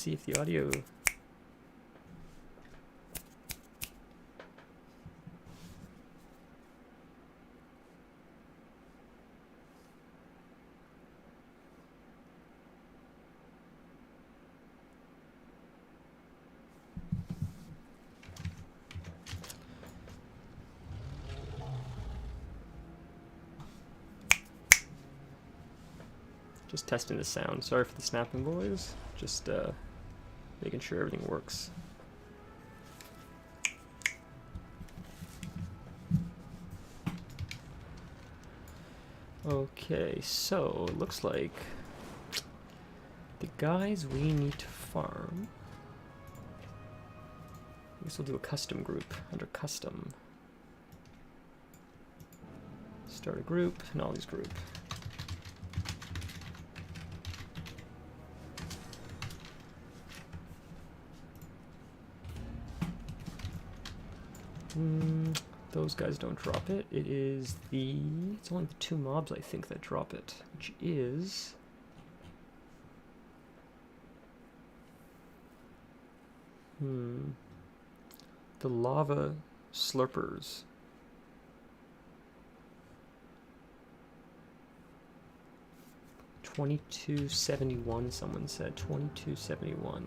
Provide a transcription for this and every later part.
see if the audio... Just testing the sound. Sorry for the snapping, boys. Just making sure everything works. Okay, so it looks like the guys we need to farm. I guess we'll do a custom group under custom. Start a group, Nollie's group. Those guys don't drop it. It's only the 2 mobs I think that drop it, which is the lava slurpers. $22.71 someone said. $22.71.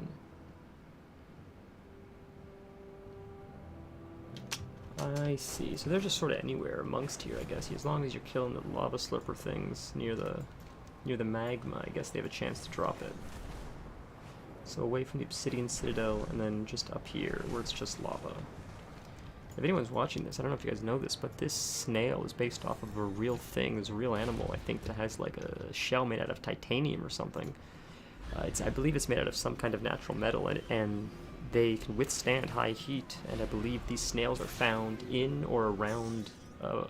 I see. So they're just sort of anywhere amongst here, I guess. As long as you're killing the lava slurper things near the magma, I guess they have a chance to drop it. So away from the Obsidian Citadel, and then just up here, where it's just lava. If anyone's watching this, I don't know if you guys know this, but this snail is based off of a real thing. There's a real animal, I think, that has like a shell made out of titanium or something. I believe it's made out of some kind of natural metal, and they can withstand high heat, and I believe these snails are found in or around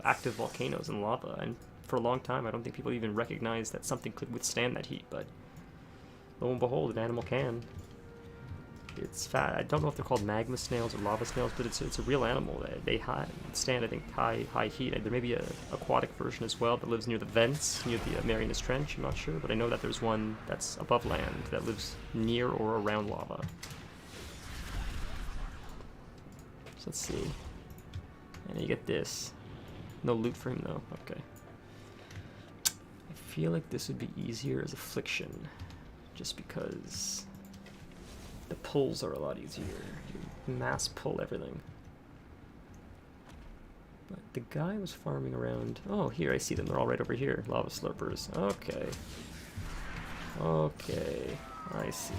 active volcanoes and lava, and for a long time I don't think people even recognized that something could withstand that heat, but lo and behold, an animal can. It's fat. I don't know if they're called magma snails or lava snails, but it's a real animal. They withstand, I think, high heat. There may be an aquatic version as well that lives near the vents, near the Marianas Trench, I'm not sure, but I know that there's one that's above land that lives near or around lava. Let's see. And you get this. No loot for him though. Okay. I feel like this would be easier as Affliction, just because the pulls are a lot easier. You mass pull everything. But the guy was farming around. Oh, here I see them. They're all right over here. Lava slurpers. Okay. Okay. I see.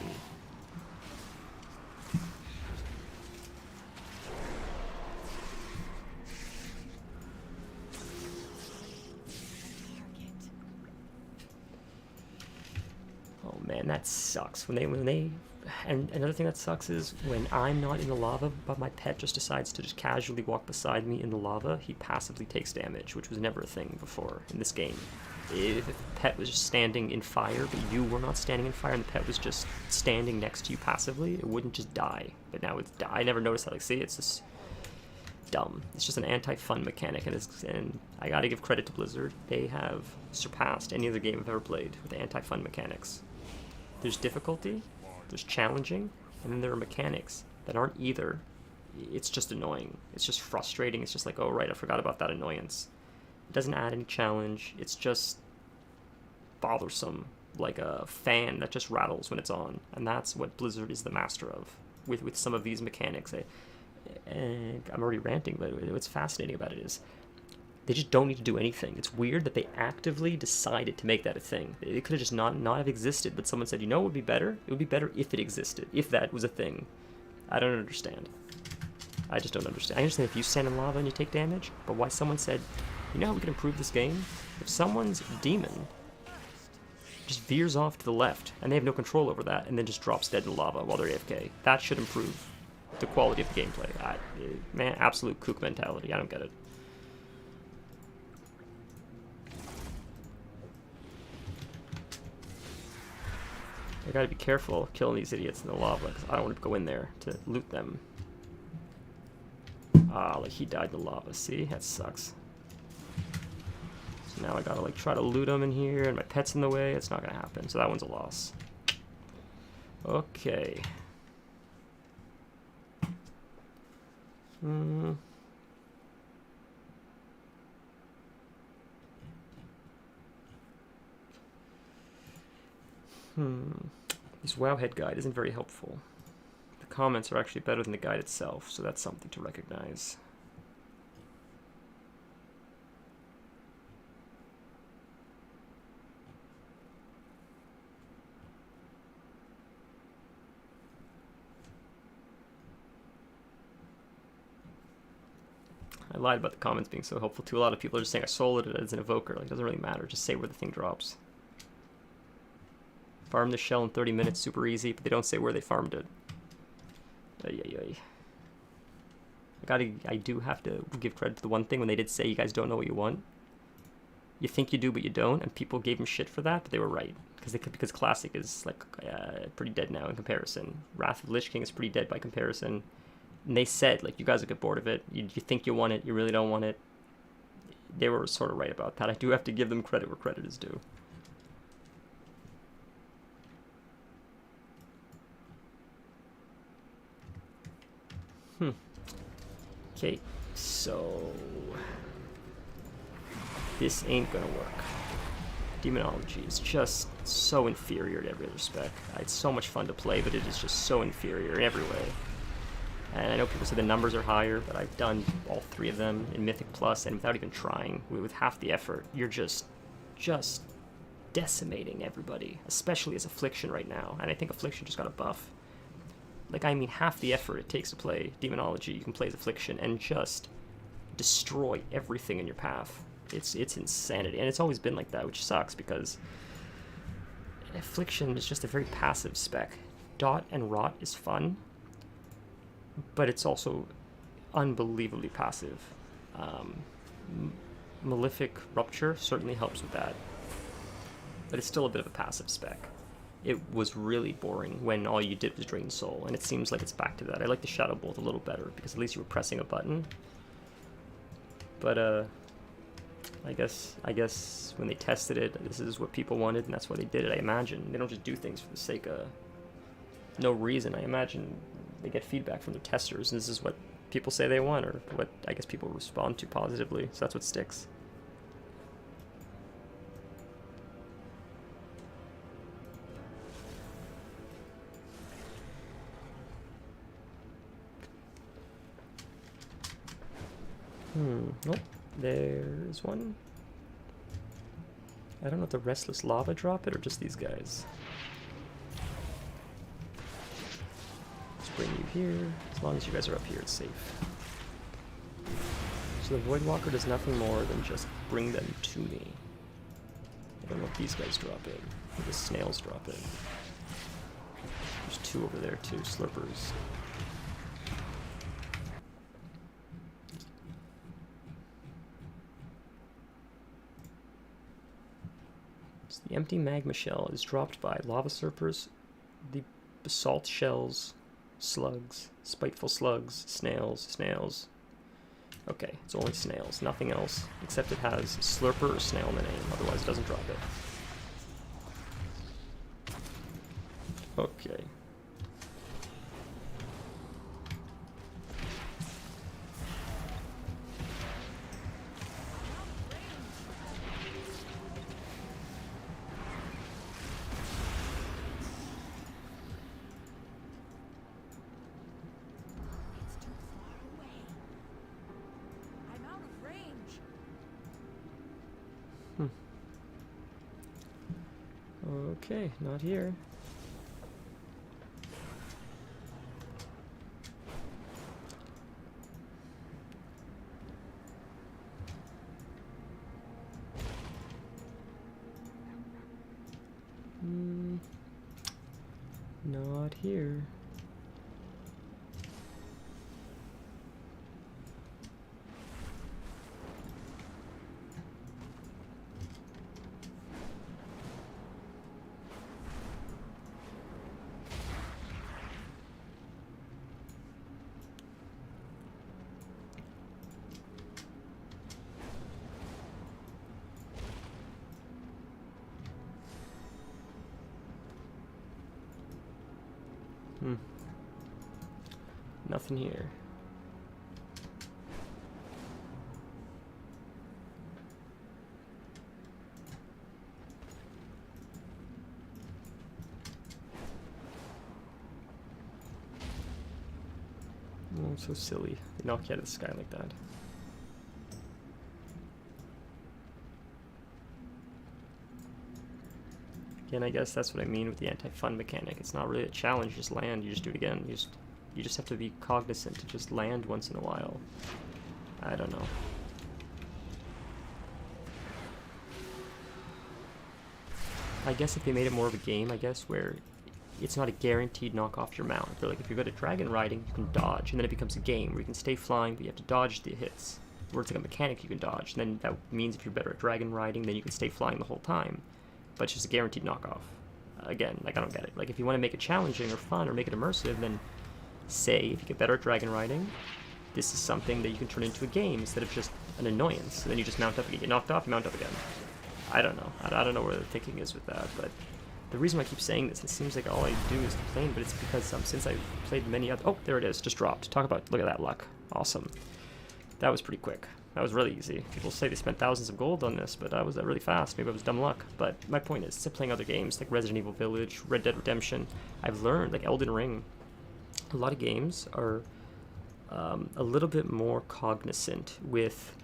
Man, that sucks. When they, and another thing that sucks is when I'm not in the lava, but my pet just decides to just casually walk beside me in the lava, he passively takes damage, which was never a thing before in this game. If the pet was just standing in fire, but you were not standing in fire, and the pet was just standing next to you passively, it wouldn't just die. But now it's die. I never noticed that. Like, see, it's just dumb. It's just an anti-fun mechanic, and I gotta give credit to Blizzard. They have surpassed any other game I've ever played with anti-fun mechanics. There's difficulty, there's challenging, and then there are mechanics that aren't either. It's just annoying. It's just frustrating. It's just like, oh right, I forgot about that annoyance. It doesn't add any challenge. It's just bothersome, like a fan that just rattles when it's on. And that's what Blizzard is the master of with some of these mechanics. And I'm already ranting, but what's fascinating about it is they just don't need to do anything. It's weird that they actively decided to make that a thing. It could have just not have existed, but someone said, you know what would be better? It would be better if it existed, if that was a thing. I don't understand. I just don't understand. I understand if you stand in lava and you take damage, but why someone said, you know how we can improve this game? If someone's demon just veers off to the left, and they have no control over that, and then just drops dead in lava while they're AFK, that should improve the quality of the gameplay. Man, absolute kook mentality. I don't get it. I gotta be careful killing these idiots in the lava, because I don't want to go in there to loot them. Ah, like he died in the lava. See? That sucks. So now I gotta like try to loot them in here, and my pet's in the way. It's not gonna happen. So that one's a loss. Okay. This Wowhead guide isn't very helpful. The comments are actually better than the guide itself, so that's something to recognize. I lied about the comments being so helpful too. A lot of people are just saying I soloed it as an evoker. Like, it doesn't really matter. Just say where the thing drops. Farm the shell in 30 minutes, super easy, but they don't say where they farmed it. Ay, ay, ay. I do have to give credit to the one thing when they did say you guys don't know what you want. You think you do, but you don't, and people gave them shit for that, but they were right. Because Classic is like pretty dead now in comparison. Wrath of Lich King is pretty dead by comparison. And they said, like, you guys will get bored of it. You think you want it, you really don't want it. They were sort of right about that. I do have to give them credit where credit is due. Okay, so this ain't gonna work. Demonology is just so inferior to every other spec. It's so much fun to play, but it is just so inferior in every way. And I know people say the numbers are higher, but I've done all 3 of them in Mythic Plus, and without even trying, with half the effort, you're just decimating everybody, especially as Affliction right now. And I think Affliction just got a buff. Like, I mean, half the effort it takes to play Demonology, you can play as Affliction and just destroy everything in your path. It's insanity, and it's always been like that, which sucks, because Affliction is just a very passive spec. Dot and Rot is fun, but it's also unbelievably passive. Malefic Rupture certainly helps with that, but it's still a bit of a passive spec. It was really boring when all you did was drain soul, and it seems like it's back to that. I like the Shadow Bolt a little better, because at least you were pressing a button. But, I guess when they tested it, this is what people wanted, and that's why they did it, I imagine. They don't just do things for the sake of no reason. I imagine they get feedback from their testers, and this is what people say they want, or what I guess people respond to positively, so that's what sticks. Nope. There's one. I don't know if the Restless Lava drop it or just these guys. Let's bring you here. As long as you guys are up here, it's safe. So the Voidwalker does nothing more than just bring them to me. I don't know if these guys drop it, or the Snails drop it. There's 2 over there too, Slurpers. The empty magma shell is dropped by lava surfers, the basalt shells, slugs, spiteful slugs, snails. Okay, it's only snails, nothing else, except it has slurper or snail in the name, otherwise it doesn't drop it. Okay. Okay, not here. Not here. Nothing here. Oh, so silly. They knock you out of the sky like that. Again, I guess that's what I mean with the anti-fun mechanic. It's not really a challenge, you just land, you just do it again. You just have to be cognizant to just land once in a while. I don't know. I guess if they made it more of a game, I guess, where it's not a guaranteed knock off your mount. They're like, if you're good at dragon riding, you can dodge, and then it becomes a game where you can stay flying, but you have to dodge the hits. Where it's like a mechanic you can dodge, and then that means if you're better at dragon riding, then you can stay flying the whole time. But it's just a guaranteed knockoff. Again, like, I don't get it. Like, if you want to make it challenging or fun or make it immersive, then say, if you get better at dragon riding, this is something that you can turn into a game instead of just an annoyance. And then you just mount up again. You get knocked off, you mount up again. I don't know. I don't know where the thinking is with that, but the reason why I keep saying this, it seems like all I do is complain, but it's because since I've played many other... Oh, there it is. Just dropped. Talk about... Look at that luck. Awesome. That was pretty quick. That was really easy. People say they spent thousands of gold on this, but I was really fast. Maybe it was dumb luck. But my point is, to playing other games like Resident Evil Village, Red Dead Redemption, I've learned, like Elden Ring, a lot of games are a little bit more cognizant with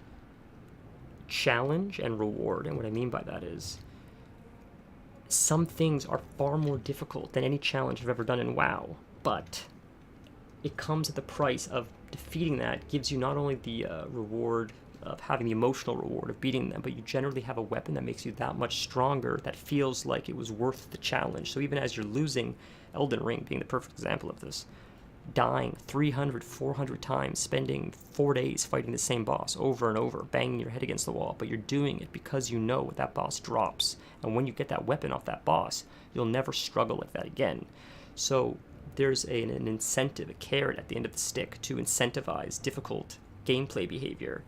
challenge and reward. And what I mean by that is, some things are far more difficult than any challenge I've ever done in WoW, but it comes at the price of defeating that. Gives you not only the reward of having the emotional reward of beating them, but you generally have a weapon that makes you that much stronger, that feels like it was worth the challenge. So even as you're losing, Elden Ring being the perfect example of this, dying 300, 400 times, spending 4 days fighting the same boss over and over, banging your head against the wall, but you're doing it because you know what that boss drops. And when you get that weapon off that boss, you'll never struggle like that again. So there's an incentive, a carrot at the end of the stick to incentivize difficult gameplay behavior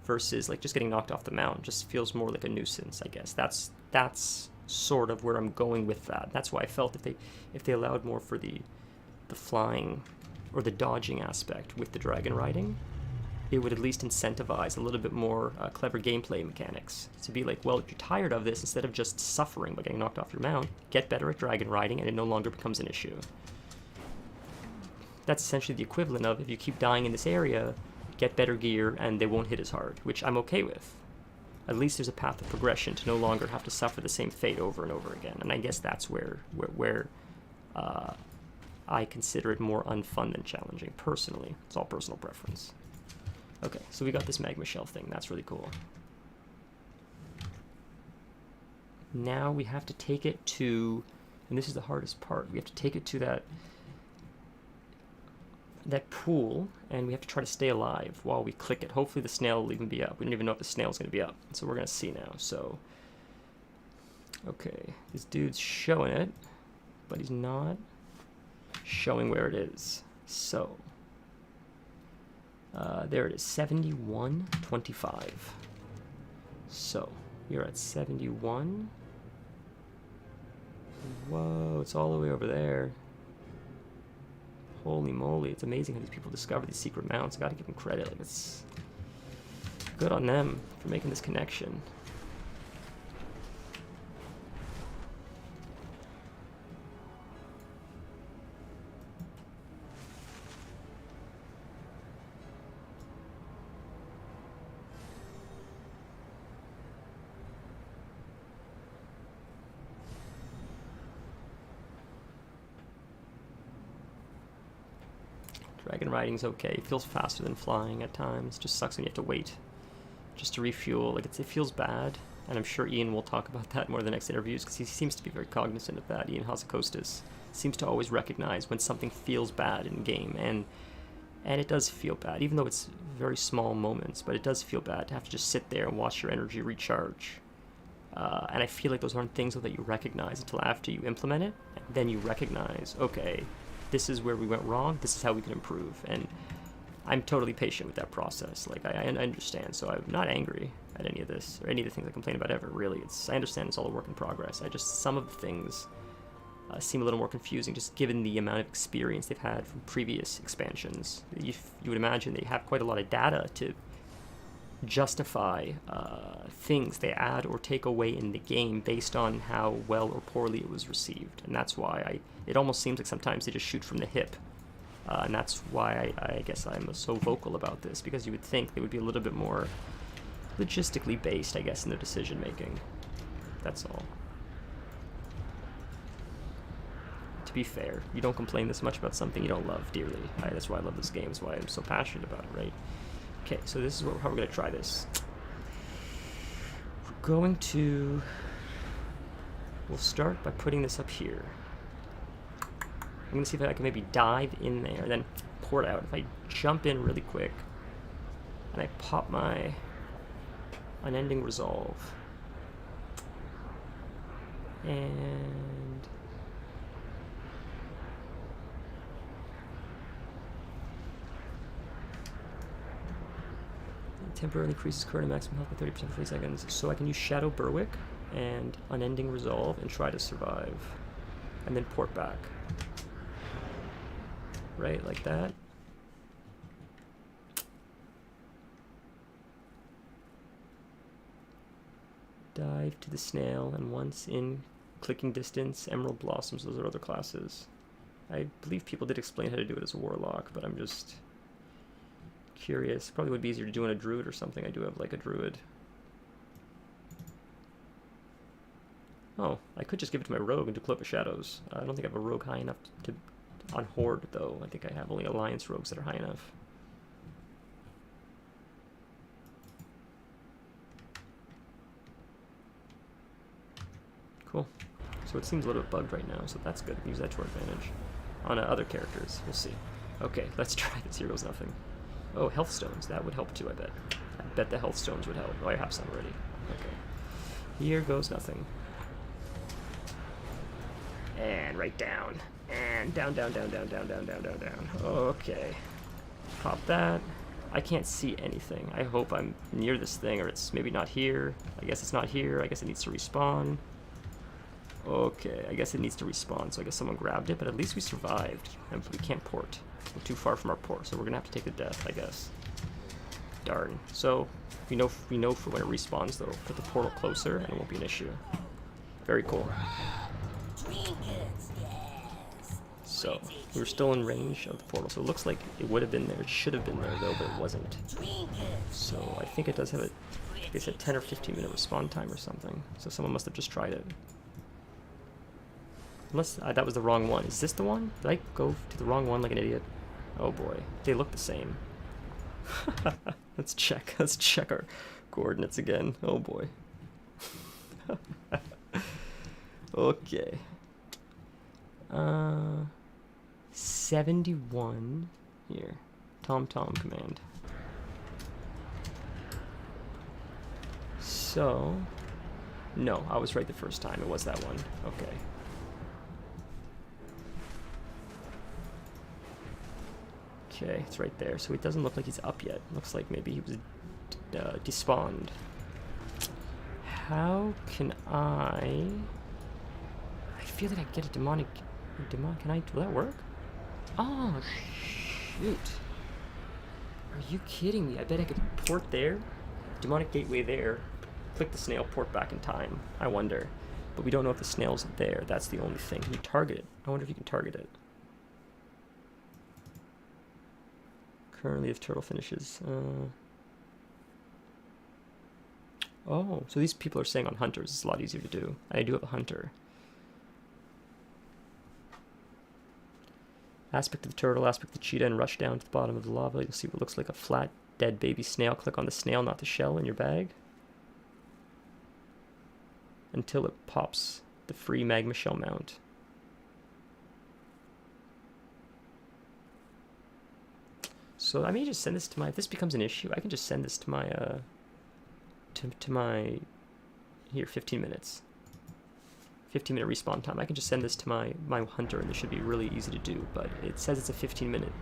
versus like just getting knocked off the mount. Just feels more like a nuisance, I guess. That's sort of where I'm going with that. That's why I felt if they allowed more for the flying or the dodging aspect with the dragon riding, it would at least incentivize a little bit more clever gameplay mechanics. To be like, well, if you're tired of this, instead of just suffering by getting knocked off your mount, get better at dragon riding and it no longer becomes an issue. That's essentially the equivalent of, if you keep dying in this area, get better gear and they won't hit as hard, which I'm okay with. At least there's a path of progression to no longer have to suffer the same fate over and over again. And I guess that's where I consider it more unfun than challenging, personally. It's all personal preference. Okay, so we got this magma shell thing. That's really cool. Now we have to take it to, and this is the hardest part, we have to take it to that pool, and we have to try to stay alive while we click it. Hopefully the snail will even be up. We don't even know if the snail's going to be up, so we're going to see now. So, okay, this dude's showing it, but he's not showing where it is. So, there it is, 71.25. So, you're at 71. Whoa, it's all the way over there. Holy moly, it's amazing how these people discover these secret mounts. I gotta give them credit. Like, it's good on them for making this connection. Dragon riding's okay. It feels faster than flying at times. Just sucks when you have to wait just to refuel. Like, it feels bad, and I'm sure Ian will talk about that more in the next interviews, because he seems to be very cognizant of that. Ian Hasekostas seems to always recognize when something feels bad in game, and it does feel bad, even though it's very small moments, but it does feel bad to have to just sit there and watch your energy recharge. And I feel like those aren't things that you recognize until after you implement it, and then you recognize, okay, this is where we went wrong, this is how we can improve. And I'm totally patient with that process. Like, I understand, so I'm not angry at any of this, or any of the things I complain about ever, really. I understand it's all a work in progress. Some of the things seem a little more confusing, just given the amount of experience they've had from previous expansions. You would imagine they have quite a lot of data to justify things they add or take away in the game based on how well or poorly it was received. And that's why it almost seems like sometimes they just shoot from the hip. And that's why I guess I'm so vocal about this, because you would think they would be a little bit more logistically based, I guess, in their decision making. That's all. To be fair, you don't complain this much about something you don't love dearly. That's why I love this game, that's why I'm so passionate about it, right? Okay, so this is how we're going to try this. We'll start by putting this up here. I'm going to see if I can maybe dive in there, then pour it out. If I jump in really quick, and I pop my Unending Resolve, and temporarily increases current and maximum health by 30% for 3 seconds. So I can use Shadow Berwick and Unending Resolve and try to survive, and then port back. Right, like that. Dive to the Snail, and once in clicking distance, Emerald Blossoms, those are other classes. I believe people did explain how to do it as a Warlock, but I'm just curious. Probably would be easier to do on a Druid or something. I do have like a Druid. Oh, I could just give it to my Rogue and do Cloak of Shadows. I don't think I have a Rogue high enough to on Horde, though. I think I have only Alliance Rogues that are high enough. Cool. So it seems a little bit bugged right now, so that's good. Use that to our advantage. On other characters, we'll see. Okay, let's try this. Here goes nothing. Oh, Health Stones. That would help too, I bet. I bet the Health Stones would help. Oh, I have some already. Okay. Here goes nothing. And right down. And down, down, down, down, down, down, down, down, down. Okay. Pop that. I can't see anything. I hope I'm near this thing, or it's maybe not here. I guess it's not here. I guess it needs to respawn. Okay, I guess it needs to respawn, so I guess someone grabbed it, but at least we survived. And we can't port. We're too far from our port, so we're gonna have to take the death, I guess. Darn. So, we know for when it respawns, though. Put the portal closer, and it won't be an issue. Very cool. So, we were still in range of the portal, so it looks like it would have been there. It should have been there, though, but it wasn't. So, I think it does have a, like I said, 10 or 15 minute respawn time or something. So someone must have just tried it. Unless that was the wrong one. Is this the one? Did I go to the wrong one like an idiot? Oh boy, they look the same. Let's check our coordinates again. Oh boy. Okay. 71 here. Tom command. So, no, I was right the first time. It was that one. Okay. Okay, it's right there. So it doesn't look like he's up yet. Looks like maybe he was despawned. How can I feel like I get a demonic. Can I? Will that work? Oh shoot! Are you kidding me? I bet I could port there, demonic gateway there, click the snail, port back in time. I wonder, but we don't know if the snail's there. That's the only thing. Can you target it? I wonder if you can target it. Currently, if turtle finishes. Oh, so these people are saying on hunters it's a lot easier to do. I do have a hunter. Aspect of the turtle, aspect of the cheetah, and rush down to the bottom of the lava. You'll see what looks like a flat, dead baby snail. Click on the snail, not the shell, in your bag. Until it pops the free magma shell mount. So I may just send this to my, if this becomes an issue, I can just send this to my, to my, here, 15 minutes. 15-minute respawn time. I can just send this to my hunter, and this should be really easy to do, but it says it's a 15-minute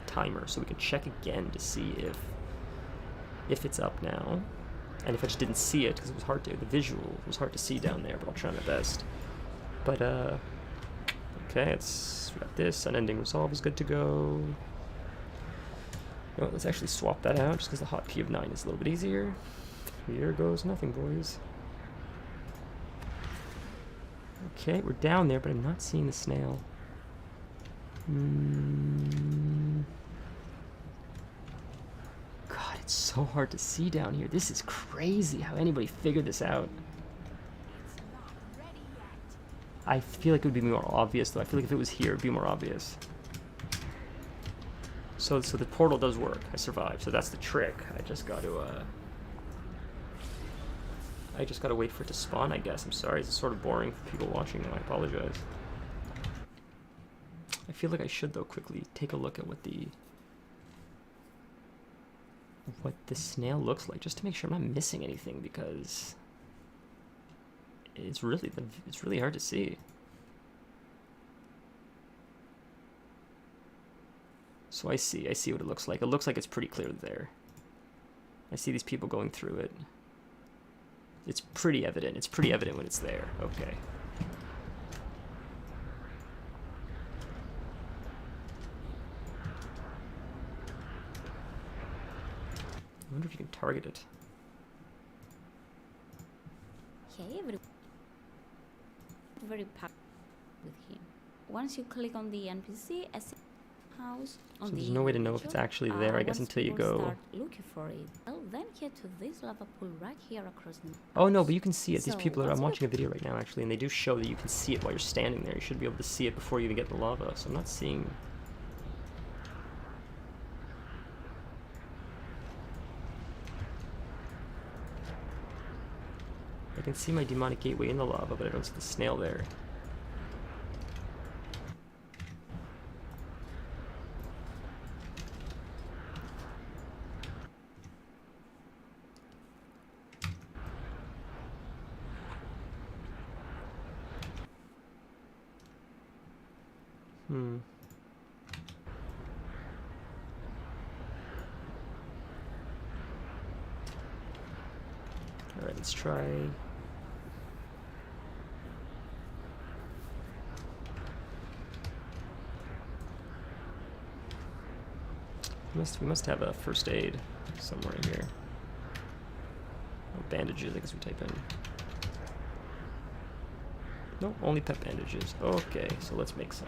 timer, so we can check again to see if it's up now. And if I just didn't see it, because it was hard to, the visual was hard to see down there, but I'll try my best. But, Okay, we got this. Unending Resolve is good to go. No, let's actually swap that out just because the hotkey of 9 is a little bit easier. Here goes nothing, boys. Okay, we're down there, but I'm not seeing the snail. God, it's so hard to see down here. This is crazy how anybody figured this out. I feel like it would be more obvious, though. I feel like if it was here, it would be more obvious. So the portal does work. I survived, so that's the trick. I just got to wait for it to spawn, I guess. I'm sorry, it's sort of boring for people watching, though. I apologize. I feel like I should, though, quickly take a look at what the snail looks like, just to make sure I'm not missing anything, because it's really hard to see. So I see what it looks like. It looks like it's pretty clear there. I see these people going through it. It's pretty evident. It's pretty evident when it's there. Okay. I wonder if you can target it. Okay, very powerful with him. Once you click on the NPC as house on so there's the no way to know if it's actually there, I guess, until you go. Start looking for it. Well, then head to this lava pool right here across the. Oh no, but you can see it. These So, people are. I'm what's watching a video right now, actually, and they do show that you can see it while you're standing there. You should be able to see it before you even get in the lava. So I'm not seeing. I can see my demonic gateway in the lava, but I don't see the snail there. Alright, let's try. We must have a first aid somewhere in here. Oh, bandages, I guess we type in. Nope, only pet bandages. Okay, so let's make some.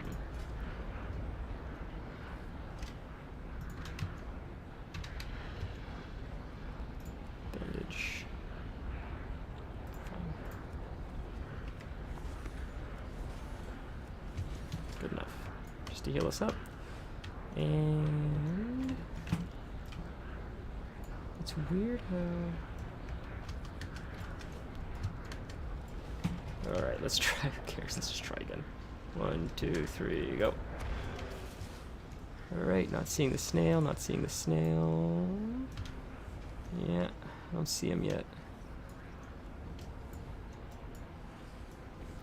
Bandage. Fine. Good enough. Just to heal us up. And it's weird how. Alright, let's try. Who cares? Let's just try again. 1, 2, 3, go. Alright, not seeing the snail, not seeing the snail. Yeah, I don't see him yet.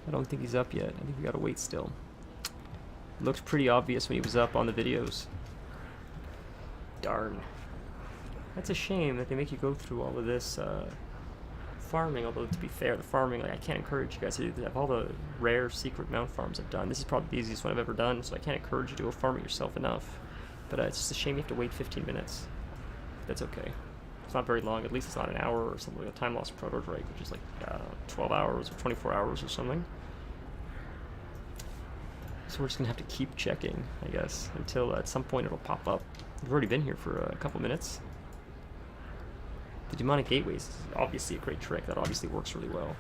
I don't think he's up yet. I think we gotta wait still. Looked pretty obvious when he was up on the videos. Darn. That's a shame that they make you go through all of this farming, although to be fair, the farming, like, I can't encourage you guys to do that. Of all the rare secret mount farms I've done, this is probably the easiest one I've ever done, so I can't encourage you to go farm it yourself enough. But it's just a shame you have to wait 15 minutes. That's okay. It's not very long, at least it's not an hour or something like a time loss proto drake, which is like 12 hours or 24 hours or something. So we're just gonna have to keep checking, I guess, until at some point it'll pop up. We've already been here for a couple minutes. The demonic gateways is obviously a great trick. That obviously works really well.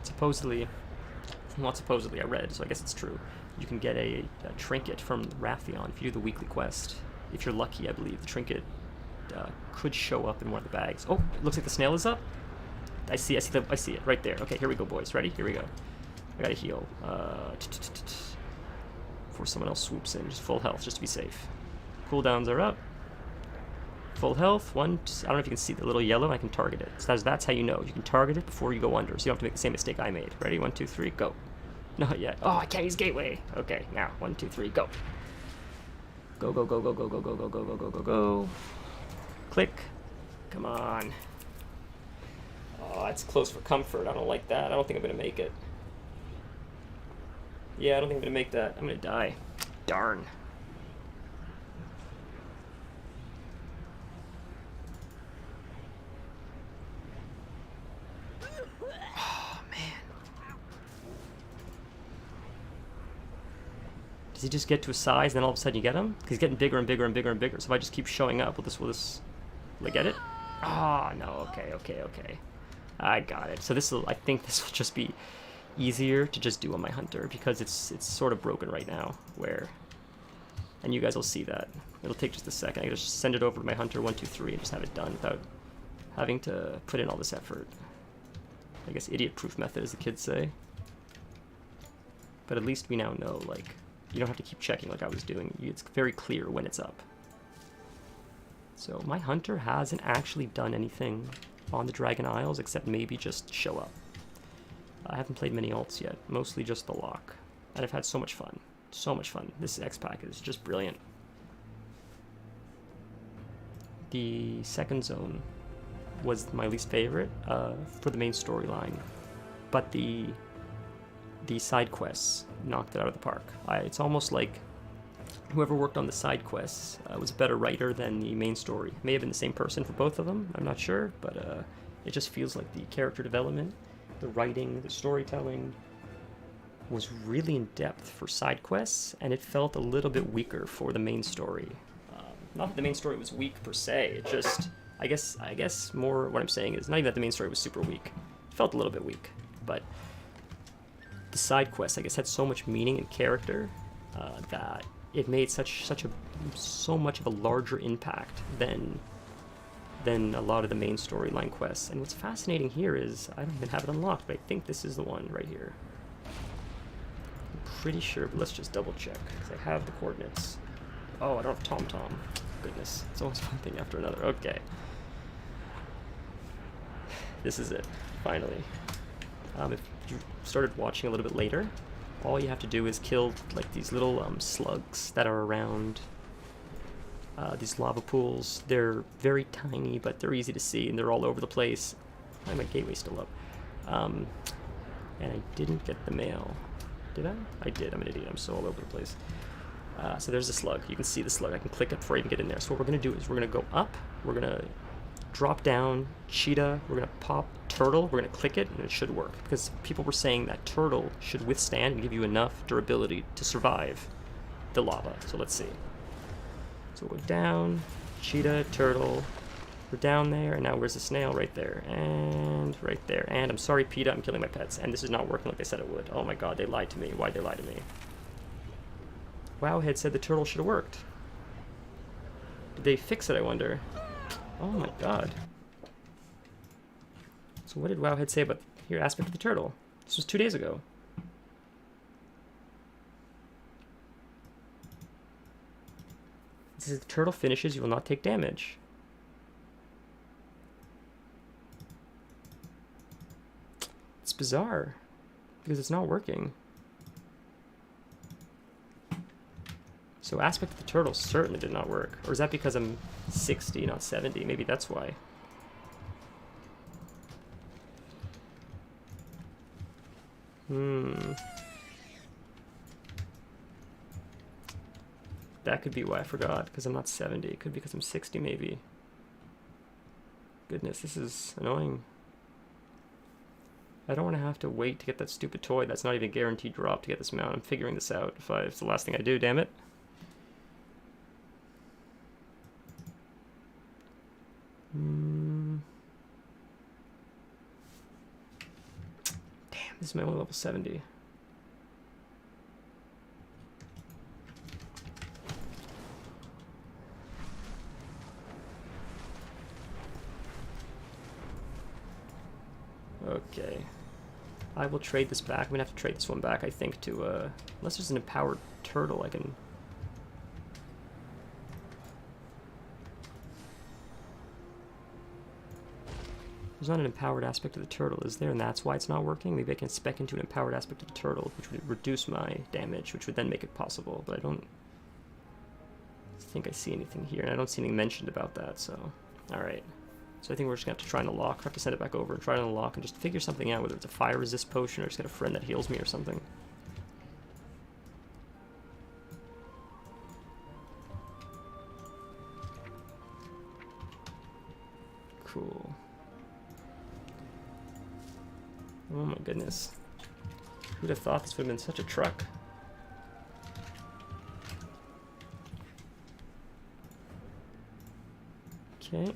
Supposedly, not supposedly, I read, so I guess it's true. You can get a trinket from Rathion if you do the weekly quest. If you're lucky, I believe. The trinket could show up in one of the bags. Oh, it looks like the snail is up. I see it right there. Okay, here we go, boys. Ready? Here we go. I gotta heal. Before someone else swoops in. Just full health, just to be safe. Cooldowns are up. Full health. I don't know if you can see the little yellow. I can target it. So that's how you know. You can target it before you go under. So you don't have to make the same mistake I made. Ready? 1, 2, 3, go. Not yet. Oh, I can't use gateway. Okay, now 1, 2, 3, go. Go, go, go, go, go, go, go, go, go, go, go, go, go. Click. Come on. Oh, that's close for comfort. I don't like that. I don't think I'm gonna make it. Yeah, I don't think I'm gonna make that. I'm gonna die. Darn. Oh, man. Does he just get to a size and then all of a sudden you get him? Because he's getting bigger and bigger and bigger and bigger. So if I just keep showing up, will this, will I get it? Ah, oh, no, okay. I got it. So this will, I think this will just be easier to just do on my hunter because it's sort of broken right now where, and you guys will see that. It'll take just a second. I can just send it over to my hunter 1, 2, 3 and just have it done without having to put in all this effort. I guess idiot-proof method, as the kids say. But at least we now know, like, you don't have to keep checking like I was doing. It's very clear when it's up. So my hunter hasn't actually done anything on the Dragon Isles except maybe just show up. I haven't played many alts yet, mostly just the lock. And I've had so much fun. So much fun. This X-Pack is just brilliant. The second zone was my least favorite for the main storyline, but the side quests knocked it out of the park. It's almost like whoever worked on the side quests was a better writer than the main story. May have been the same person for both of them, I'm not sure, but it just feels like the character development, the writing, the storytelling was really in depth for side quests, and it felt a little bit weaker for the main story. Not that the main story was weak per se, it just, I guess more what I'm saying is not even that the main story was super weak. It felt a little bit weak, but the side quests, I guess, had so much meaning and character that it made so much of a larger impact than a lot of the main storyline quests. And what's fascinating here is I don't even have it unlocked, but I think this is the one right here. I'm pretty sure, but let's just double check because I have the coordinates. Oh, I don't have TomTom. Goodness, it's always one thing after another. Okay. This is it, finally. If you started watching a little bit later, all you have to do is kill like these little slugs that are around these lava pools. They're very tiny, but they're easy to see, and they're all over the place. Why my gateway's still up? And I didn't get the mail. Did I? I did. I'm an idiot. I'm so all over the place. So there's a slug. You can see the slug. I can click it before I even get in there. So what we're going to do is we're going to go up. We're going to drop down cheetah. We're going to pop turtle. We're going to click it, and it should work. Because people were saying that turtle should withstand and give you enough durability to survive the lava. So let's see. So we'll go down, cheetah, turtle. We're down there, and now where's the snail? Right there, and right there. And I'm sorry, PETA, I'm killing my pets. And this is not working like they said it would. Oh my god, they lied to me. Why'd they lie to me? Wowhead said the turtle should have worked. Did they fix it, I wonder? Oh my god. So what did Wowhead say about here aspect of the turtle? This was 2 days ago. It says if the turtle finishes, you will not take damage. It's bizarre because it's not working. So aspect of the turtle certainly did not work. Or is that because I'm 60, not 70? Maybe that's why. That could be why I forgot, because I'm not 70. It could be because I'm 60, maybe. Goodness, this is annoying. I don't want to have to wait to get that stupid toy that's not even guaranteed drop to get this mount. I'm figuring this out. If it's the last thing I do, damn it. Damn, this is my only level 70. Okay. I will trade this back. I'm gonna have to trade this one back, I think, to, unless there's an empowered turtle I can... There's not an empowered aspect of the turtle, is there? And that's why it's not working? Maybe I can spec into an empowered aspect of the turtle, which would reduce my damage, which would then make it possible, but I don't think I see anything here, and I don't see anything mentioned about that, so... Alright. So I think we're just going to have to try and unlock. I have to send it back over and try and unlock and just figure something out, whether it's a fire resist potion or just get a friend that heals me or something. goodness. Who'd have thought this would have been such a truck? Okay.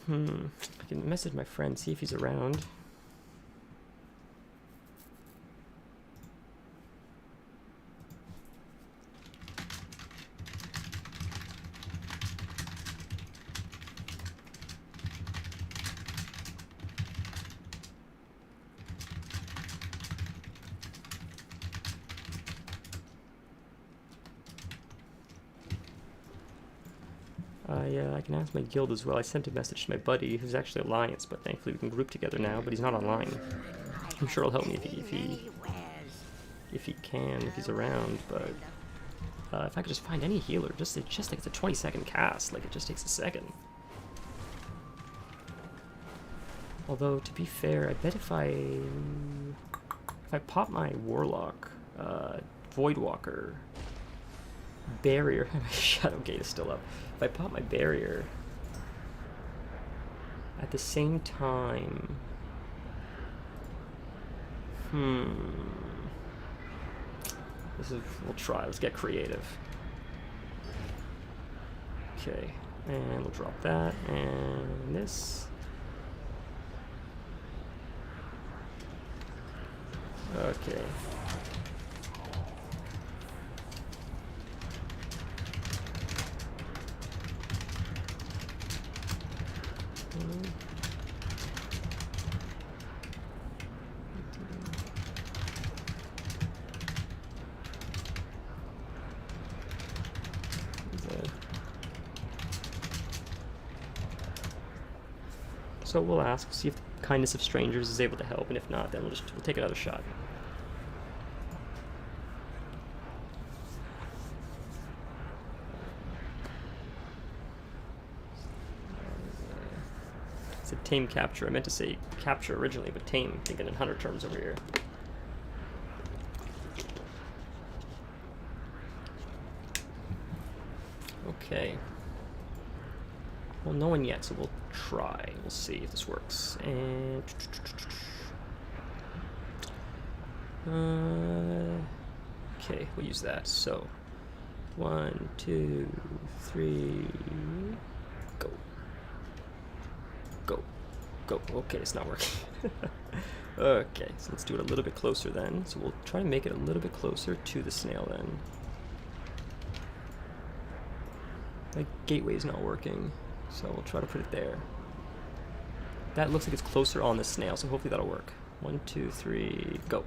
I can message my friend, see if he's around. I can ask my guild as well. I sent a message to my buddy, who's actually Alliance, but thankfully we can group together now, but he's not online. I'm sure he'll help me if he can, if he's around, but if I could just find any healer, it just takes a 20-second cast, like it just takes a second. Although, to be fair, I bet if I pop my Warlock, Voidwalker, barrier, my Shadow Gate is still up. If I pop my barrier at the same time, we'll try. Let's get creative. Okay, and we'll drop that and this. Okay. So we'll ask, see if the kindness of strangers is able to help, and if not, then we'll take another shot. It's a tame capture. I meant to say capture originally, but tame, thinking in hunter terms over here. Okay. Well, no one yet, so we'll try. We'll see if this works. And okay, we'll use that. So 1, 2, 3, go. Go. Go. Okay, it's not working. Okay, so let's do it a little bit closer then. So we'll try to make it a little bit closer to the snail then. My gateway's not working, so we'll try to put it there. That looks like it's closer on the snail, so hopefully that'll work. 1, 2, 3, go.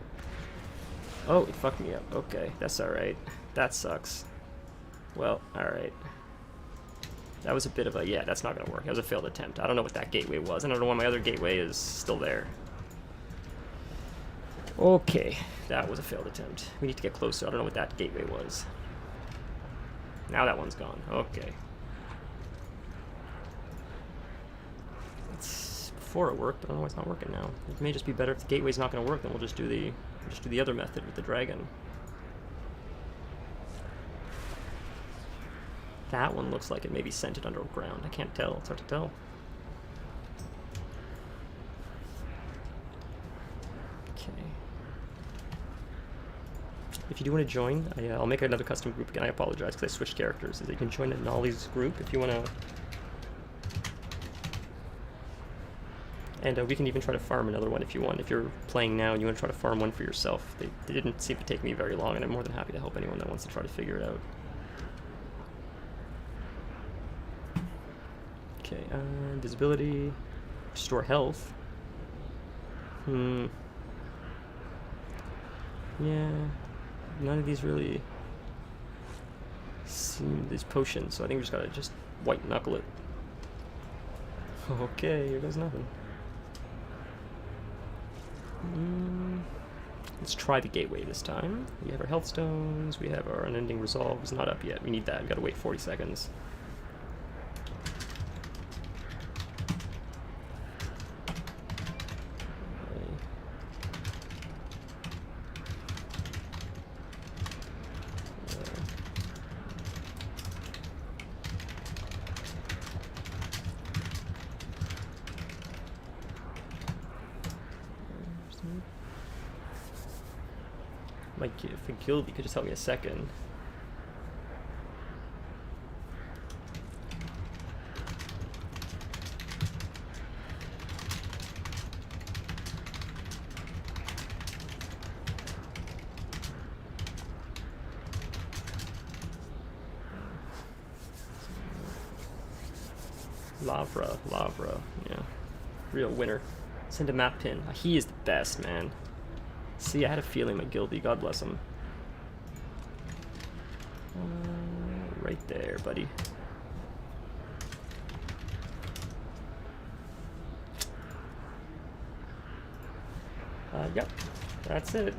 Oh, it fucked me up. Okay, that's alright. That sucks. Well, alright. That was a bit of a, yeah, that's not gonna work. That was a failed attempt. I don't know what that gateway was. I don't know why my other gateway is still there. Okay, that was a failed attempt. We need to get closer. I don't know what that gateway was. Now that one's gone. Okay. It's before it worked, but I don't know why it's not working now. It may just be better if the gateway's not going to work, then we'll just do the other method with the dragon. That one looks like it may be scented underground. I can't tell. It's hard to tell. Okay. If you do want to join, I'll make another custom group again. I apologize because I switched characters. You can join Nollie's group if you want to. And we can even try to farm another one if you want. If you're playing now and you want to try to farm one for yourself. They didn't seem to take me very long, and I'm more than happy to help anyone that wants to try to figure it out. Okay, invisibility, restore health. Yeah, none of these really seem these potions, so I think we just gotta white knuckle it. Okay, here goes nothing. Let's try the gateway this time. We have our health stones, we have our unending resolve. It's not up yet, we need that, we gotta wait 40 seconds. If a Gilby could just help me a second. Lavra, yeah. Real winner. Send a map pin. He is the best, man. See, I had a feeling my Gilby, God bless him. Right there, buddy. Yep, that's it.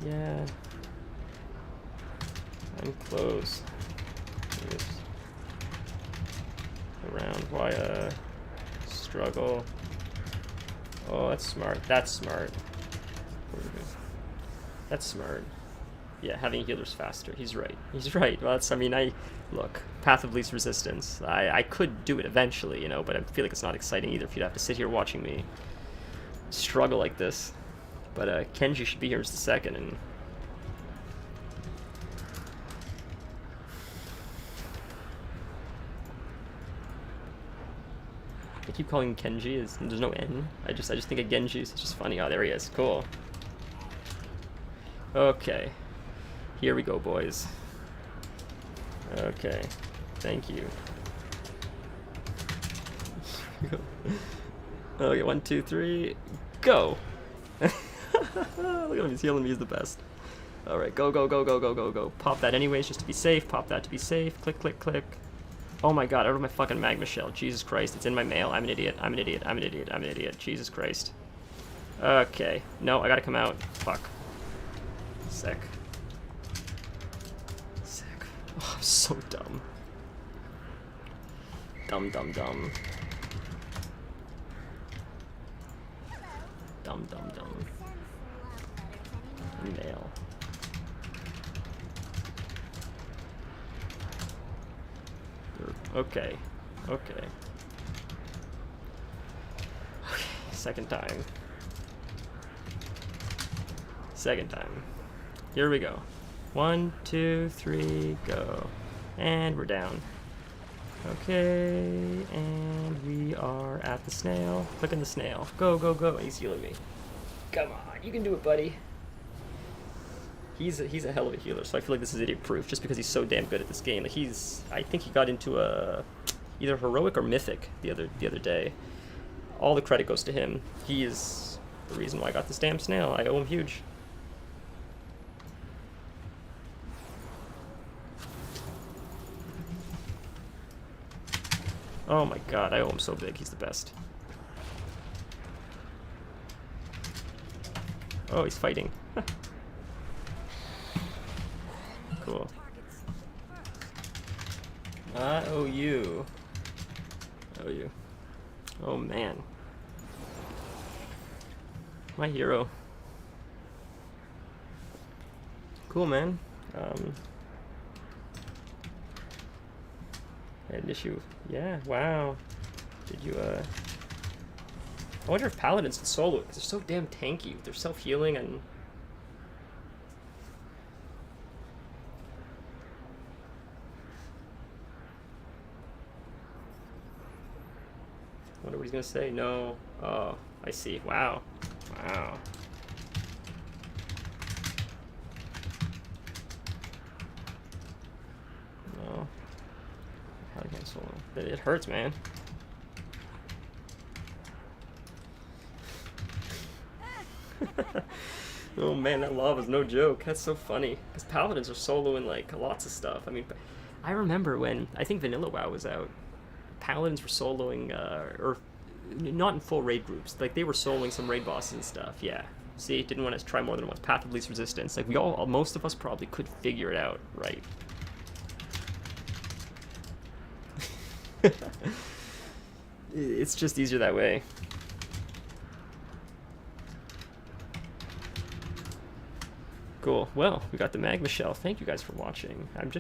Yeah. I'm close. Oops. Around why struggle. Oh, that's smart. That's smart. That's smart. Yeah, having healers faster. He's right. He's right. Well, that's, I mean, look, path of least resistance. I could do it eventually, you know, but I feel like it's not exciting either if you'd have to sit here watching me struggle like this. But Kenji should be here in just a second, and I keep calling him Kenji. There's no N. I just think of Genji. It's just funny. Oh, there he is. Cool. Okay. Here we go, boys. Okay. Thank you. Okay, 1, 2, 3, go! Look at him, he's healing me, he's the best. Alright, go, go, go, go, go, go, go. Pop that anyways, just to be safe. Pop that to be safe. Click, click, click. Oh my god, out of my fucking magma shell. Jesus Christ, it's in my mail. I'm an idiot. I'm an idiot. I'm an idiot. I'm an idiot. Jesus Christ. Okay. No, I gotta come out. Fuck. Sick. Sick. Oh, I'm so dumb. Dumb, dumb, dumb. Dumb, dumb, dumb. Nail. Okay. Okay. Okay. Second time. Second time. Here we go. 1, 2, 3, go. And we're down. Okay, and we are at the snail. Clicking the snail. Go, go, go. He's healing me. Come on, you can do it, buddy. He's a hell of a healer, so I feel like this is idiot proof just because he's so damn good at this game. Like I think he got into either heroic or mythic the other day. All the credit goes to him. He is the reason why I got this damn snail. I owe him huge. Oh my god, I owe him so big. He's the best. Oh, he's fighting. Cool. I owe you. I owe you. Oh man. My hero. Cool, man. I had an issue. Yeah, wow. Did you, I wonder if Paladins can solo it, because they're so damn tanky. They're self-healing and... I wonder what he's gonna say. No. Oh, I see. Wow. Wow. No. How do I get solo? It hurts, man. Oh man, that lava's no joke. That's so funny. Because Paladins are soloing like lots of stuff. I mean, I remember when I think Vanilla WoW was out. Paladins were soloing, or not in full raid groups. Like they were soloing some raid bosses and stuff. Yeah. See, didn't want to try more than once. Path of least resistance. Like most of us probably could figure it out, right? It's just easier that way. Cool. Well, we got the magma shell. Thank you guys for watching. I'm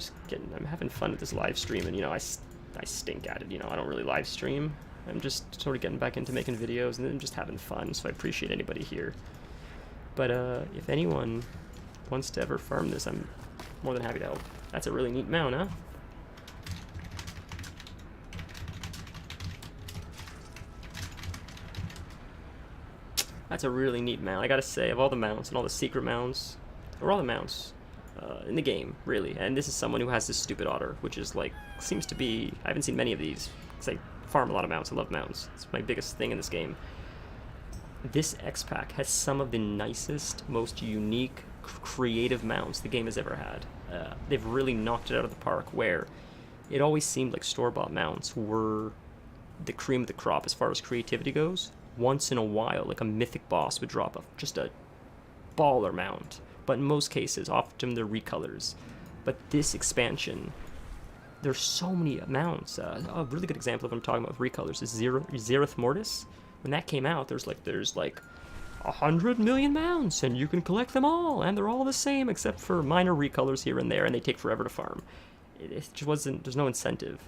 having fun with this live stream, and you know, I stink at it. You know, I don't really live stream. I'm just sort of getting back into making videos, and then just having fun. So I appreciate anybody here. But if anyone wants to ever farm this, I'm more than happy to help. That's a really neat mount, huh? That's a really neat mount. I gotta say, of all the mounts and all the secret mounts, or all the mounts in the game, really. And this is someone who has this stupid otter, which is like, seems to be, I haven't seen many of these, because I farm a lot of mounts. I love mounts. It's my biggest thing in this game. This X-Pack has some of the nicest, most unique, creative mounts the game has ever had. They've really knocked it out of the park, where it always seemed like store-bought mounts were the cream of the crop as far as creativity goes. Once in a while, like a mythic boss would drop just a baller mount. But in most cases, often they're recolors. But this expansion, there's so many mounts. A really good example of what I'm talking about with recolors is Zereth Mortis. When that came out, there's like 100 million mounts, and you can collect them all, and they're all the same except for minor recolors here and there, and they take forever to farm. It just wasn't. There's no incentive.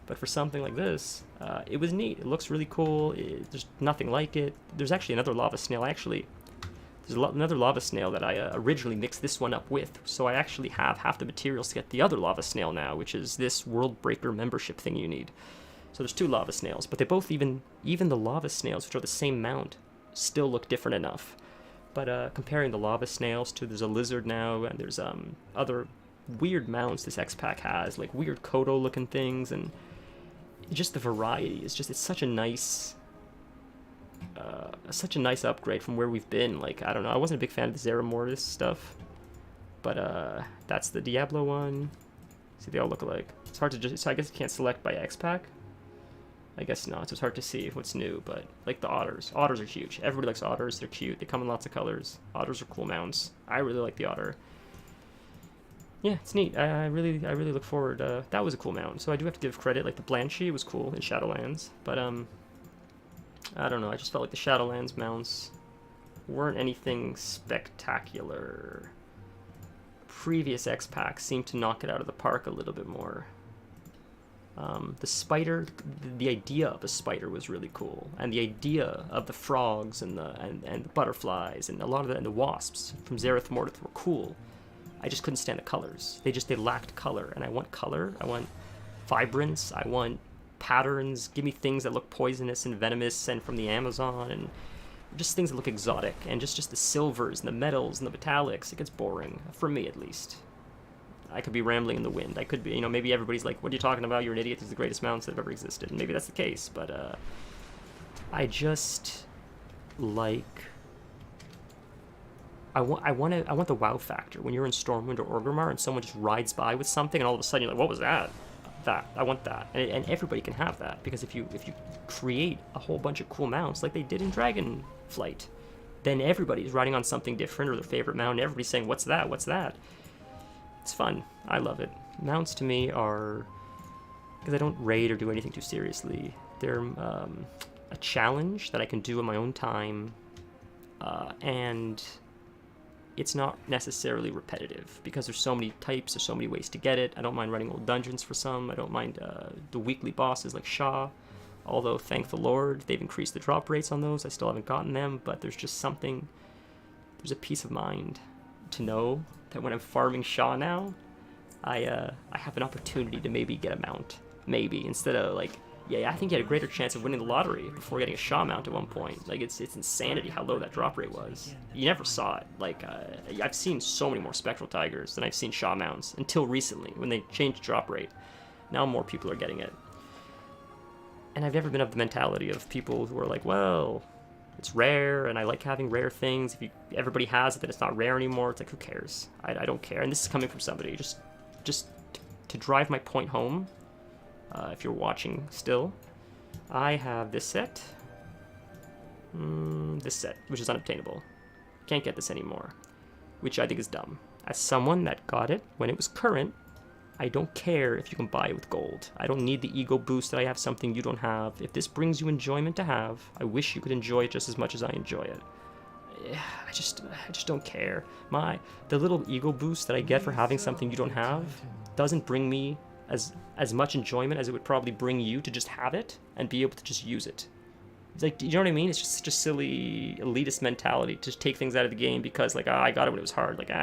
But for something like this, it was neat. It looks really cool. There's nothing like it. There's actually another lava snail. There's another lava snail that I originally mixed this one up with. So I actually have half the materials to get the other lava snail now, which is this World Breaker membership thing you need. So there's two lava snails, but they both, even the lava snails, which are the same mount, still look different enough. But comparing the lava snails to, there's a lizard now, and there's other weird mounts this X-Pack has, like weird Kodo looking things, and just the variety is just, it's such a nice upgrade from where we've been. Like, I don't know, I wasn't a big fan of the Zera Mortis stuff, but that's the Diablo one. See, they all look alike. It's hard to just, so I guess you can't select by X-Pack. I guess not, so it's hard to see what's new, but like the otters. Otters are huge. Everybody likes otters, they're cute, they come in lots of colors. Otters are cool mounts. I really like the otter. Yeah, it's neat. I really look forward. That was a cool mount, so I do have to give credit. Like the Blanchy was cool in Shadowlands, but I don't know. I just felt like the Shadowlands mounts weren't anything spectacular. Previous X-Packs seemed to knock it out of the park a little bit more. The spider, the idea of a spider was really cool, and the idea of the frogs and the butterflies and a lot of and the wasps from Zereth Mortis were cool. I just couldn't stand the colors. They lacked color, and I want color. I want vibrance. I want patterns. Give me things that look poisonous and venomous and from the Amazon, and just things that look exotic, and just the silvers and the metals and the metallics. It gets boring, for me at least. I could be rambling in the wind. I could be, you know, maybe everybody's like, what are you talking about? You're an idiot. These are the greatest mounts that have ever existed. And maybe that's the case, but I just like... I want the wow factor when you're in Stormwind or Orgrimmar and someone just rides by with something and all of a sudden you're like, what was that? I want that, and everybody can have that, because if you create a whole bunch of cool mounts like they did in Dragonflight, then everybody's riding on something different or their favorite mount, and everybody's saying, what's that? What's that? It's fun. I love it. Mounts to me are, because I don't raid or do anything too seriously, they're a challenge that I can do in my own time, and it's not necessarily repetitive, because there's so many types, there's so many ways to get it. I don't mind running old dungeons for some. I don't mind the weekly bosses like Shah, although thank the Lord they've increased the drop rates on those. I still haven't gotten them, but there's just something, there's a peace of mind to know that when I'm farming Shah now, I have an opportunity to maybe get a mount, maybe, instead of like, yeah, I think you had a greater chance of winning the lottery before getting a Shah mount at one point. Like, it's insanity how low that drop rate was. You never saw it. Like, I've seen so many more Spectral Tigers than I've seen Shah mounts until recently, when they changed drop rate. Now more people are getting it. And I've never been of the mentality of people who are like, well, it's rare, and I like having rare things. If everybody has it, then it's not rare anymore. It's like, who cares? I don't care. And this is coming from somebody. Just to drive my point home, if you're watching still, I have this set, which is unobtainable. Can't get this anymore, which I think is dumb. As someone that got it when it was current, I don't care if you can buy it with gold. I don't need the ego boost that I have something you don't have. If this brings you enjoyment to have, I wish you could enjoy it just as much as I enjoy it. I just don't care. The little ego boost that I get for having something you don't have doesn't bring me as much enjoyment as it would probably bring you to just have it and be able to just use it. It's like, you know what I mean? It's just such a silly elitist mentality to just take things out of the game because, like, I got it when it was hard. Like, get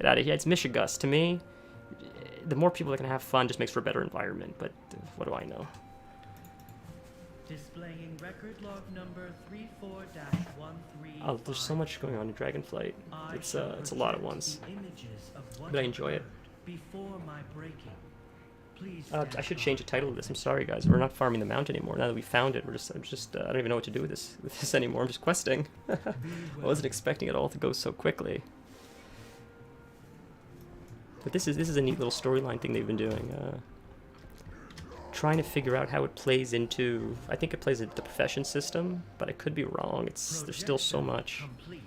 out of here. It's Michigus. To me, the more people that can have fun just makes for a better environment, but what do I know? Displaying record log number 34-13. Oh, there's so much going on in Dragonflight. It's a lot at once, but I enjoy it. Before my breaking. I should change the title of this. I'm sorry, guys. We're not farming the mount anymore. Now that we found it, I don't even know what to do with this anymore. I'm just questing. I wasn't expecting it all to go so quickly. But this is a neat little storyline thing they've been doing. Trying to figure out how it plays into. I think it plays into the profession system, but I could be wrong. There's still so much. Complete.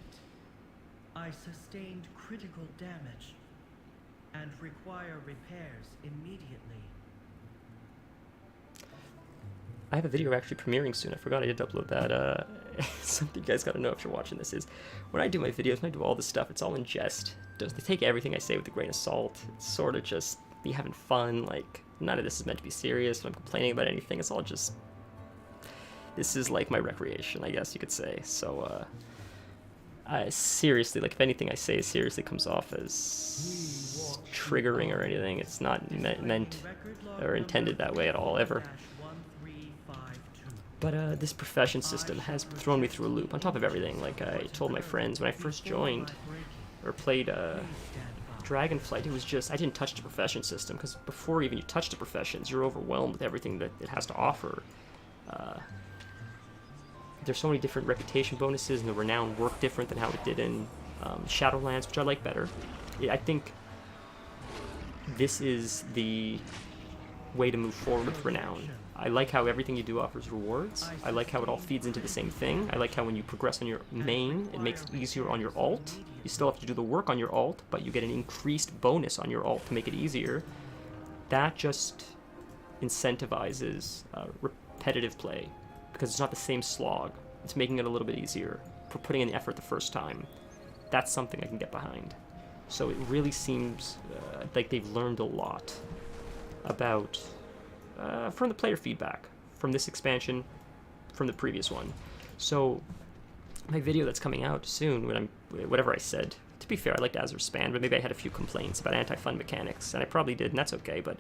I sustained critical damage and require repairs immediately. I have a video actually premiering soon. I forgot I did upload that. Something you guys gotta know if you're watching this is when I do my videos, when I do all this stuff, it's all in jest. They take everything I say with a grain of salt. It's sort of just me having fun. Like, none of this is meant to be serious. When I'm complaining about anything, it's all just. This is like my recreation, I guess you could say. So, seriously, like if anything I say seriously comes off as triggering or anything, it's not meant or intended that way at all, ever. But this profession system has thrown me through a loop. On top of everything, like I told my friends when I first joined or played Dragonflight, it was just I didn't touch the profession system because before even you touch the professions, you're overwhelmed with everything that it has to offer. There's so many different reputation bonuses, and the renown work different than how it did in Shadowlands, which I like better. I think this is the way to move forward with renown. I like how everything you do offers rewards. I like how it all feeds into the same thing. I like how when you progress on your main, it makes it easier on your alt. You still have to do the work on your alt, but you get an increased bonus on your alt to make it easier. That just incentivizes repetitive play because it's not the same slog. It's making it a little bit easier for putting in the effort the first time. That's something I can get behind. So it really seems like they've learned a lot about from the player feedback from this expansion, from the previous one. So my video that's coming out soon, whatever I said, to be fair, I liked Azur's Span, but maybe I had a few complaints about anti-fun mechanics, and I probably did, and that's okay, but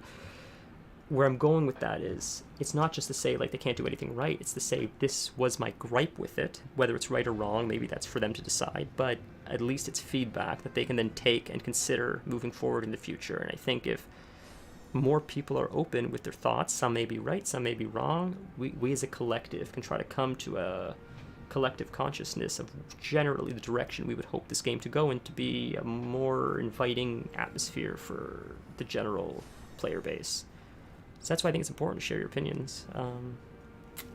where I'm going with that is, it's not just to say, like, they can't do anything right, it's to say, this was my gripe with it, whether it's right or wrong, maybe that's for them to decide, but at least it's feedback that they can then take and consider moving forward in the future, and I think if more people are open with their thoughts, some may be right, some may be wrong, we as a collective can try to come to a collective consciousness of generally the direction we would hope this game to go and to be a more inviting atmosphere for the general player base. So that's why I think it's important to share your opinions.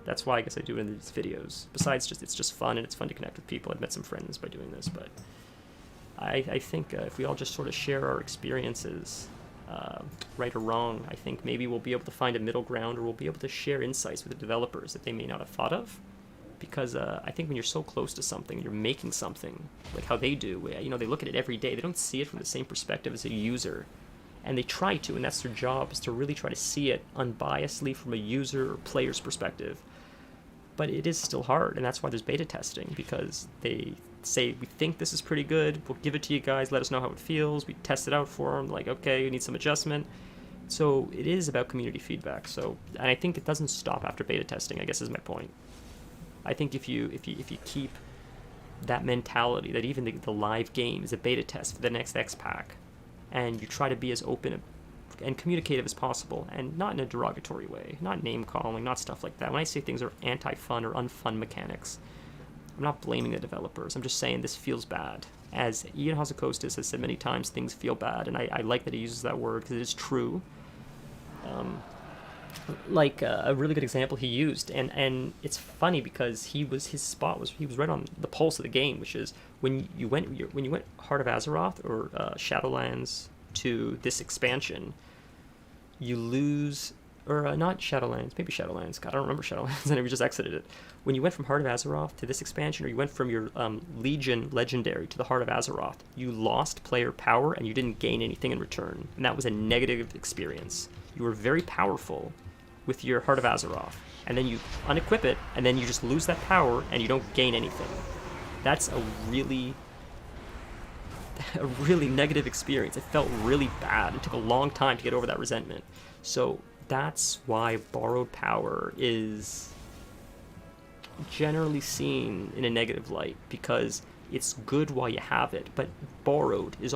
That's why I guess I do it in these videos. Besides, it's just fun, and it's fun to connect with people. I've met some friends by doing this, but I think if we all just sort of share our experiences, right or wrong, I think maybe we'll be able to find a middle ground, or we'll be able to share insights with the developers that they may not have thought of. Because I think when you're so close to something, you're making something, like how they do, you know, they look at it every day. They don't see it from the same perspective as a user. And they try to, and that's their job, is to really try to see it unbiasedly from a user or player's perspective. But it is still hard, and that's why there's beta testing, because they say, we think this is pretty good, we'll give it to you guys, let us know how it feels, we test it out for them, like, okay, you need some adjustment. So it is about community feedback. So, and I think it doesn't stop after beta testing, I guess is my point. I think if you keep that mentality that even the live game is a beta test for the next X pack, and you try to be as open and communicative as possible, and not in a derogatory way, not name calling, not stuff like that. When I say things are anti-fun or unfun mechanics, I'm not blaming the developers. I'm just saying this feels bad. As Ian Hasekostas has said many times, things feel bad, and I like that he uses that word because it is true. Like a really good example he used, and it's funny because he was right on the pulse of the game, which is when you went Heart of Azeroth or Shadowlands to this expansion, you lose or not Shadowlands, maybe Shadowlands. God, I don't remember Shadowlands, and we just exited it. When you went from Heart of Azeroth to this expansion, or you went from your Legion Legendary to the Heart of Azeroth, you lost player power and you didn't gain anything in return, and that was a negative experience. You were very powerful with your Heart of Azeroth, and then you unequip it, and then you just lose that power and you don't gain anything. That's a really negative experience. It felt really bad. It took a long time to get over that resentment. So that's why borrowed power is generally seen in a negative light, because it's good while you have it, but borrowed is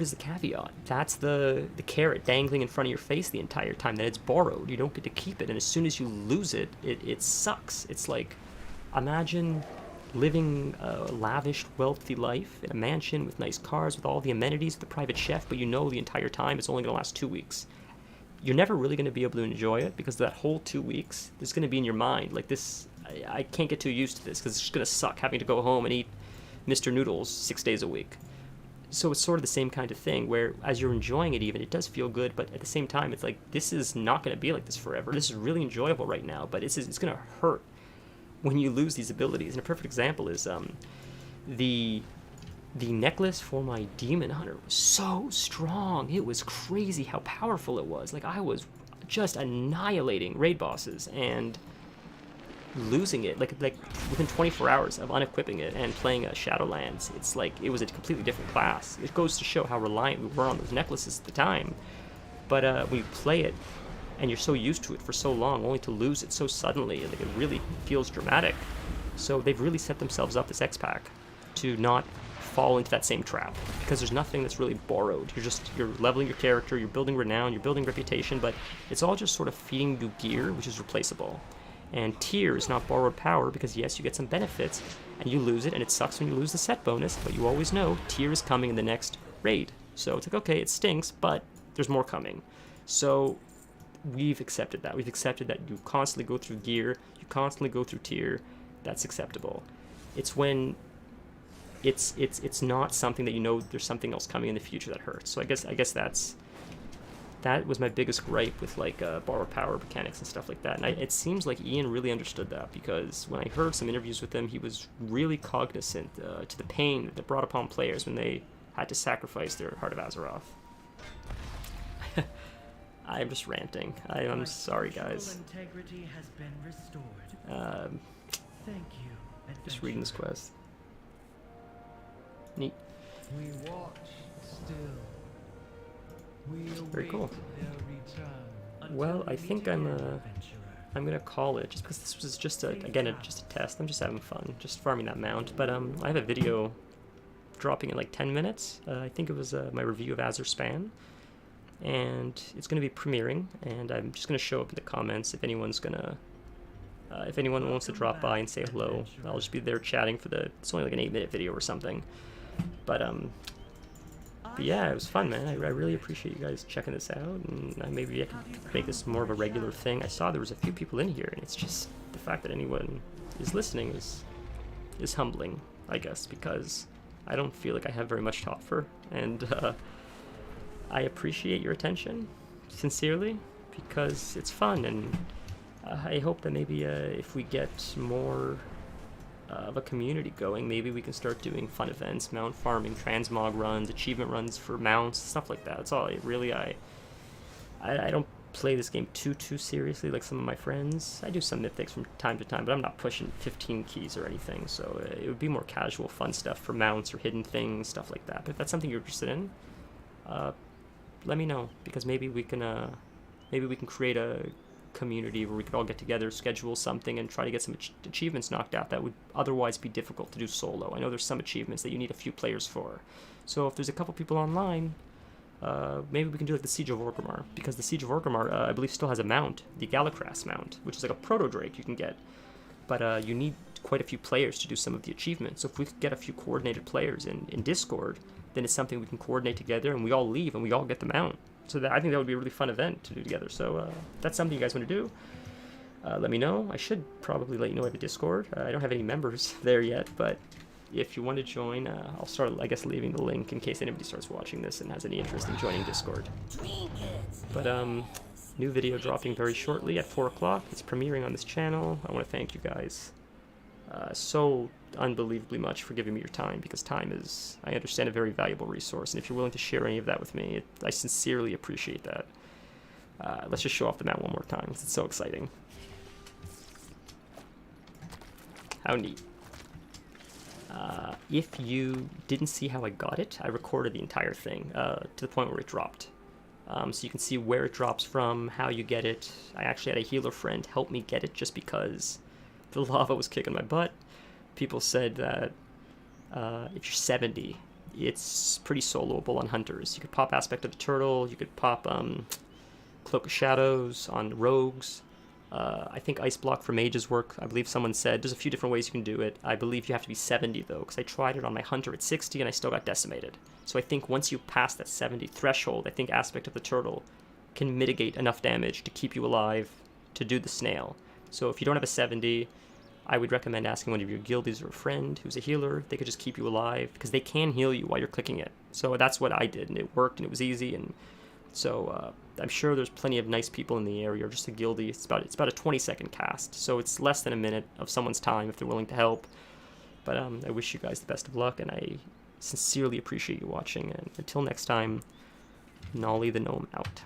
the caveat. That's the carrot dangling in front of your face the entire time, that it's borrowed. You don't get to keep it, and as soon as you lose it, it sucks. It's like, imagine living a lavish, wealthy life in a mansion with nice cars, with all the amenities, with a private chef, but you know the entire time it's only going to last 2 weeks. You're never really going to be able to enjoy it, because that whole 2 weeks is going to be in your mind. Like, this, I can't get too used to this, because it's just going to suck having to go home and eat Mr. Noodles 6 days a week. So it's sort of the same kind of thing, where as you're enjoying it even, it does feel good, but at the same time, it's like, this is not going to be like this forever. This is really enjoyable right now, but it's going to hurt when you lose these abilities. And a perfect example is the necklace for my Demon Hunter was so strong. It was crazy how powerful it was. Like, I was just annihilating raid bosses, and losing it, like within 24 hours of unequipping it and playing Shadowlands, it's like it was a completely different class. It goes to show how reliant we were on those necklaces at the time. But when you play it and you're so used to it for so long, only to lose it so suddenly, like, it really feels dramatic. So they've really set themselves up, this X-Pack, to not fall into that same trap, because there's nothing that's really borrowed. You're leveling your character, you're building renown, you're building reputation, but it's all just sort of feeding you gear, which is replaceable. And tier is not borrowed power, because yes, you get some benefits, and you lose it, and it sucks when you lose the set bonus, but you always know tier is coming in the next raid. So it's like, okay, it stinks, but there's more coming. So we've accepted that. We've accepted that you constantly go through gear, you constantly go through tier. That's acceptable. It's when it's not something that you know there's something else coming in the future that hurts. So I guess that was my biggest gripe with, like, borrowed power mechanics and stuff like that. And it seems like Ian really understood that, because when I heard some interviews with him, he was really cognizant to the pain that brought upon players when they had to sacrifice their Heart of Azeroth. I'm just ranting. I'm sorry, guys. Integrity has been restored. Thank you. Just reading this quest. Neat. We watch still. We Very cool. Until Well, I we think meet I'm again, adventurer. gonna call it, just because this was just a test. I'm just having fun, just farming that mount. But I have a video dropping in like 10 minutes. I think it was my review of Azure Span, and it's gonna be premiering. And I'm just gonna show up in the comments if anyone's gonna. If anyone wants to drop by and say hello, I'll just be there chatting for it's only like an 8-minute video or something. But yeah, it was fun, man. I really appreciate you guys checking this out, and maybe I can make this more of a regular thing. I saw there was a few people in here, and it's just the fact that anyone is listening is humbling, I guess, because I don't feel like I have very much to offer, and I appreciate your attention, sincerely, because it's fun, and I hope that maybe if we get more of a community going, maybe we can start doing fun events, mount farming, transmog runs, achievement runs for mounts, stuff like that. That's all. I don't play this game too seriously like some of my friends. I do some mythics from time to time, but I'm not pushing 15 keys or anything, so it would be more casual, fun stuff for mounts or hidden things, stuff like that. But if that's something you're interested in, let me know, because maybe we can create a community where we could all get together, schedule something, and try to get some achievements knocked out that would otherwise be difficult to do solo. I know there's some achievements that you need a few players for. So if there's a couple people online, maybe we can do like the Siege of Orgrimmar, because the Siege of Orgrimmar, I believe, still has a mount, the Gallicras mount, which is like a proto-drake you can get. But you need quite a few players to do some of the achievements. So if we could get a few coordinated players in Discord, then it's something we can coordinate together, and we all leave, and we all get the mount. So I think that would be a really fun event to do together. So if that's something you guys want to do, let me know. I should probably let you know I have a Discord. I don't have any members there yet, but if you want to join, I'll start, I guess, leaving the link in case anybody starts watching this and has any interest in joining Discord. But, new video dropping very shortly at 4 o'clock. It's premiering on this channel. I want to thank you guys so unbelievably much for giving me your time, because time is, I understand, a very valuable resource, and if you're willing to share any of that with me, I sincerely appreciate that. Let's just show off the map one more time, 'cause it's so exciting. How neat. If you didn't see how I got it, I recorded the entire thing to the point where it dropped. So you can see where it drops from, how you get it. I actually had a healer friend help me get it just because the lava was kicking my butt. People said that if you're 70, it's pretty soloable on hunters. You could pop Aspect of the Turtle, you could pop Cloak of Shadows on rogues. I think Ice Block for mages work. I believe someone said there's a few different ways you can do it. I believe you have to be 70 though, because I tried it on my hunter at 60 and I still got decimated. So I think once you pass that 70 threshold, I think Aspect of the Turtle can mitigate enough damage to keep you alive to do the Snail. So if you don't have a 70, I would recommend asking one of your guildies or a friend who's a healer. They could just keep you alive, because they can heal you while you're clicking it. So that's what I did, and it worked, and it was easy. And so I'm sure there's plenty of nice people in the area, or just a guildie. It's about a 20-second cast, so it's less than a minute of someone's time if they're willing to help. But I wish you guys the best of luck, and I sincerely appreciate you watching. And until next time, Nollie the Gnome out.